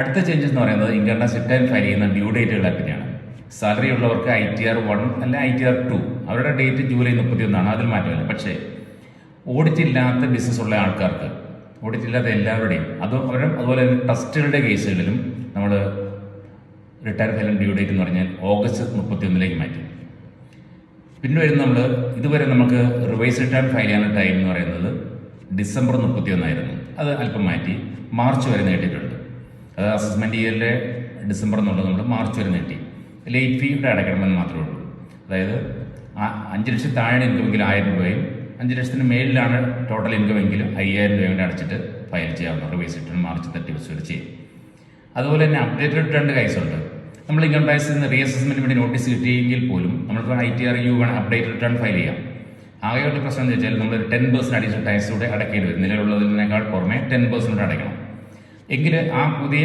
അടുത്ത ചേഞ്ചസ് എന്ന് പറയുന്നത് ഇൻകം ടാക്സ് റിട്ടേൺ ഫയൽ ചെയ്യുന്ന ഡ്യൂ ഡേറ്റുകളെ പറ്റിയാണ്. സാലറി ഉള്ളവർക്ക് ITR-1 അല്ല ITR-2 അവരുടെ ഡേറ്റ് ജൂലൈ 31 അതിൽ മാറ്റമില്ല. പക്ഷേ ഓഡിറ്റ് ഇല്ലാത്ത ബിസിനസ് ഉള്ള ആൾക്കാർക്ക്, ഓഡിറ്റ് ഇല്ലാത്ത എല്ലാവരുടെയും അതുപോലെ തന്നെ ട്രസ്റ്റുകളുടെ കേസുകളിലും നമ്മൾ റിട്ടേൺ ഫയൽ ഡ്യൂ ഡേറ്റ് എന്ന് പറഞ്ഞാൽ ഓഗസ്റ്റ് 31 മാറ്റി. പിന്നെ വരുന്ന ഇതുവരെ നമുക്ക് റിവൈസ് റിട്ടേൺ ഫയൽ ചെയ്യാനുള്ള ടൈം എന്ന് പറയുന്നത് ഡിസംബർ 31 അത് അല്പം മാറ്റി മാർച്ച് വരെ നീട്ടിയിട്ടുണ്ട്. അത് അസസ്മെൻറ്റ് ഇയറിലെ ഡിസംബർ എന്നുള്ളത് നമ്മൾ മാർച്ച് വരെ നീട്ടി. ലേറ്റ് ഫീ ഇവിടെ അടയ്ക്കണമെന്ന് മാത്രമേ ഉള്ളൂ. അതായത് 5 ലക്ഷം താഴെ ഇൻകമെങ്കിൽ 1000 രൂപയും 5 ലക്ഷത്തിന് മേലിലാണ് ടോട്ടൽ ഇൻകം എങ്കിലും 5000 രൂപയും കൂടെ അടച്ചിട്ട് ഫയൽ ചെയ്യാവുന്ന റിവൈസ് റിട്ടേൺ മാർച്ച് 31 വരെ ചെയ്യും. അതുപോലെ തന്നെ അപ്ഡേറ്റഡ് റിട്ടേണിൻ്റെ കേസുണ്ട്. നമ്മൾ ഇൻകം ടാക്സിൽ നിന്ന് റീഅസസ്മെൻറ്റ് വേണ്ടി നോട്ടീസ് കിട്ടിയെങ്കിൽ പോലും നമുക്ക് ITR-U1 അപ്ഡേറ്റ് റിട്ടേൺ ഫയൽ ചെയ്യാം. ആകെയുള്ള പ്രശ്നം എന്ന് വെച്ചാൽ നമ്മൾ 10% അഡീഷണൽ ടാക്സ് കൂടെ അടയ്ക്കേണ്ടി വരും. നിലവിലുള്ളതിനേക്കാൾ പുറമെ 10% അടയ്ക്കണം. എങ്കിൽ ആ പുതിയ